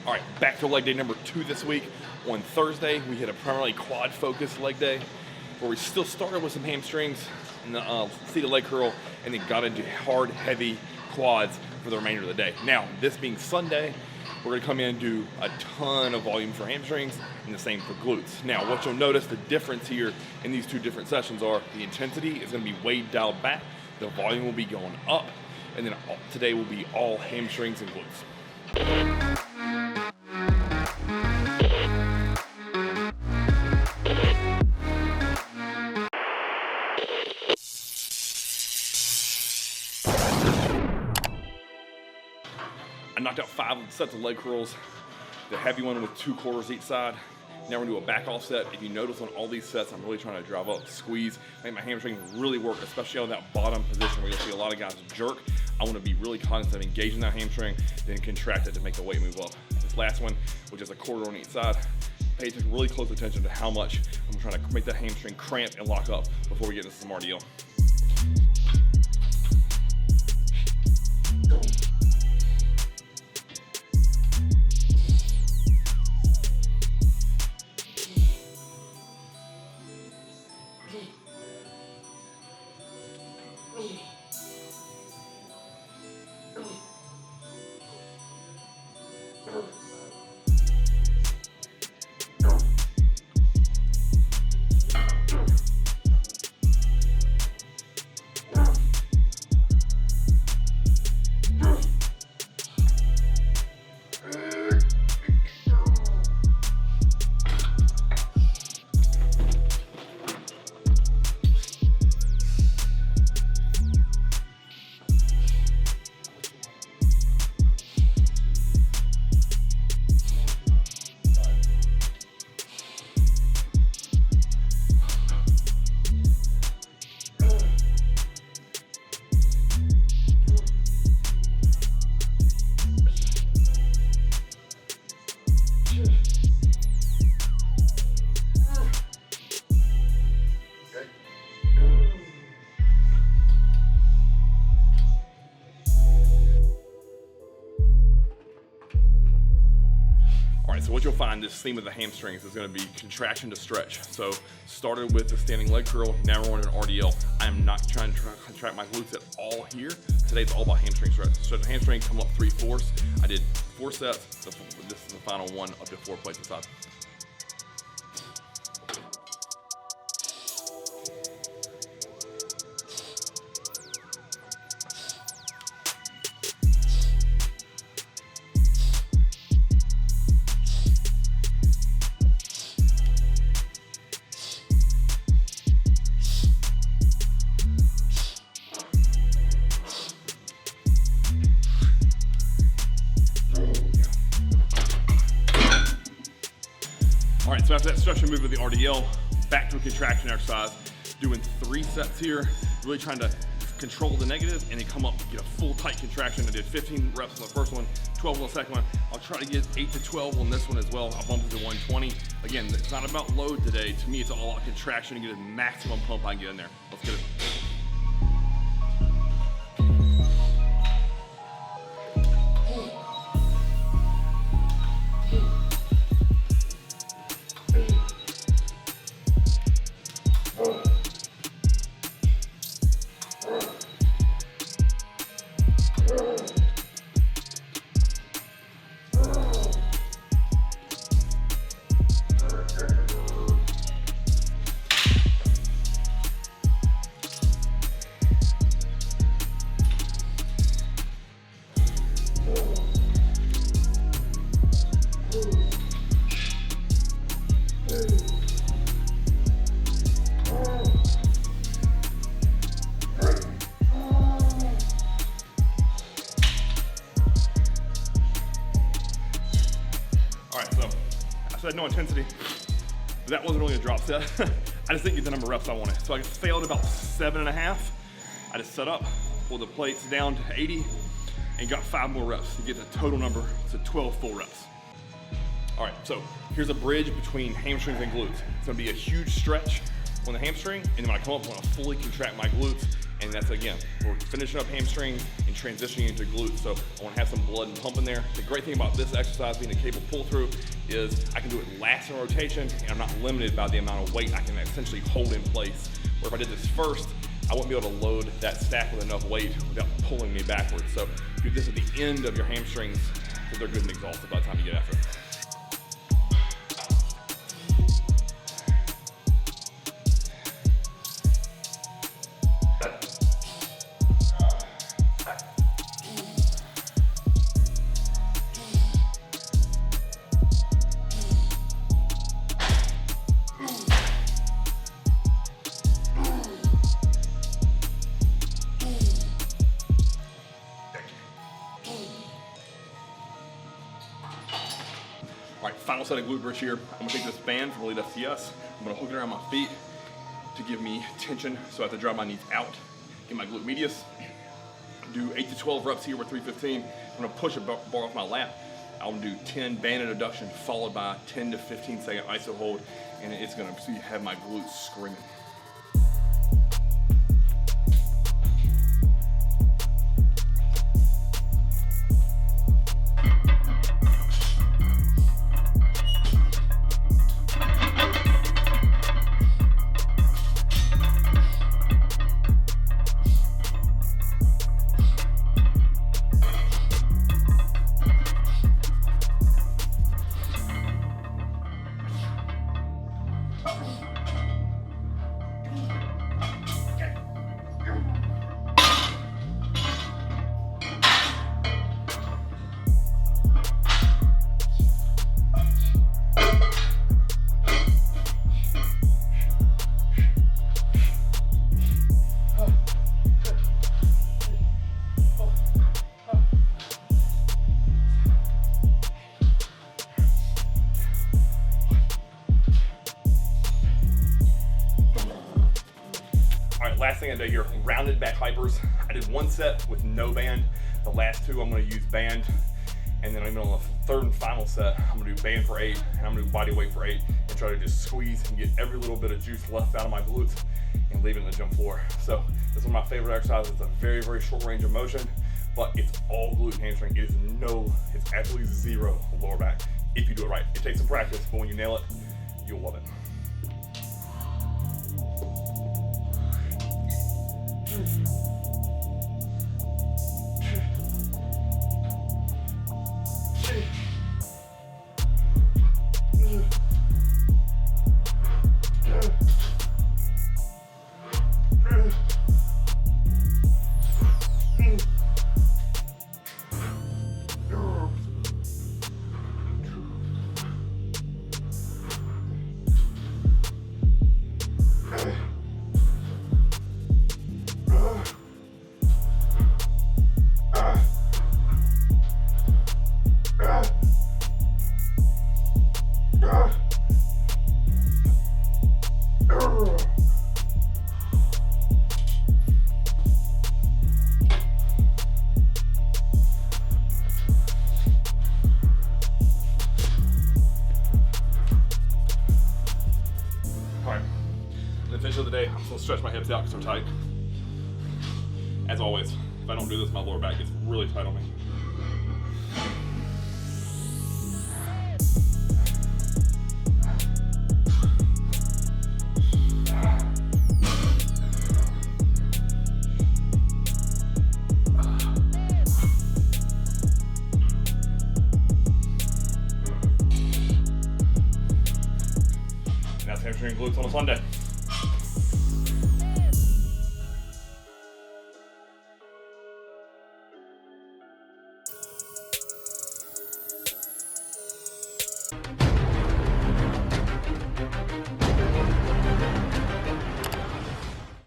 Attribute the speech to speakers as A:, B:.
A: All right, back to leg day number 2 this week. On Thursday, we had a primarily quad-focused leg day where we still started with some hamstrings and the seated leg curl, and then got into hard, heavy quads for the remainder of the day. Now, this being Sunday, we're gonna come in and do a ton of volume for hamstrings and the same for glutes. Now, what you'll notice, the difference here in these 2 different sessions are the intensity is gonna be way dialed back, the volume will be going up, and then today will be all hamstrings and glutes. I knocked out 5 sets of leg curls, the heavy one with 2 quarters each side. Now we're gonna do a back off set. If you notice on all these sets, I'm really trying to drive up, squeeze, make my hamstring really work, especially on that bottom position where you'll see a lot of guys jerk. I wanna be really cognizant of engaging that hamstring, then contract it to make the weight move up. This last one, which is a quarter on each side, pay really close attention to how much I'm trying to make that hamstring cramp and lock up before we get into some RDL. So what you'll find, this theme of the hamstrings is going to be contraction to stretch. So started with the standing leg curl, now we're on an RDL. I am not trying to contract my glutes at all here. Today's all about hamstring stretch. So the hamstring come up 3/4. I did 4 sets. This is the final one up to 4 plates inside. All right, so after that stretch and move with the RDL, back to a contraction exercise, doing 3 sets here, really trying to control the negative and then come up, get a full tight contraction. I did 15 reps on the first one, 12 on the second one. I'll try to get 8 to 12 on this one as well. I bumped it to 120. Again, it's not about load today. To me, it's all about contraction and get a maximum pump I can get in there. Let's get it. All right, so I said no intensity, but that wasn't really a drop set. I just didn't get the number of reps I wanted. So I failed about 7.5. I just set up, pulled the plates down to 80, and got 5 more reps to get the total number to 12 full reps. All right, so here's a bridge between hamstrings and glutes. It's gonna be a huge stretch on the hamstring, and then when I come up, I wanna fully contract my glutes And that's, again, we're finishing up hamstrings and transitioning into glutes. So I want to have some blood and pump in there. The great thing about this exercise being a cable pull through is I can do it last in rotation, and I'm not limited by the amount of weight I can essentially hold in place. Where if I did this first, I wouldn't be able to load that stack with enough weight without pulling me backwards. So do this at the end of your hamstrings because they're good and exhausted by the time you get after it. All right, final set of glute bridge here. I'm gonna take this band from Elite FTS. I'm gonna hook it around my feet to give me tension so I have to drive my knees out, get my glute medius. Do 8 to 12 reps here with 315. I'm gonna push a bar off my lap. I'm gonna do 10 banded abduction followed by 10 to 15 second iso hold, and it's gonna have my glutes screaming. Last thing I did here, rounded back hypers. I did one set with no band. The last two I'm gonna use band. And then even on the third and final set, I'm gonna do band for 8, and I'm gonna do body weight for 8, and try to just squeeze and get every little bit of juice left out of my glutes and leave it in the gym floor. So this is one of my favorite exercises. It's a very, very short range of motion, but it's all glute and hamstring. It's absolutely zero lower back if you do it right. It takes some practice, but when you nail it, you'll love it. Finish of the day, I'm just gonna stretch my hips out because they're tight. As always, if I don't do this, my lower back gets really tight on me. And that's hamstring and glutes on a Sunday.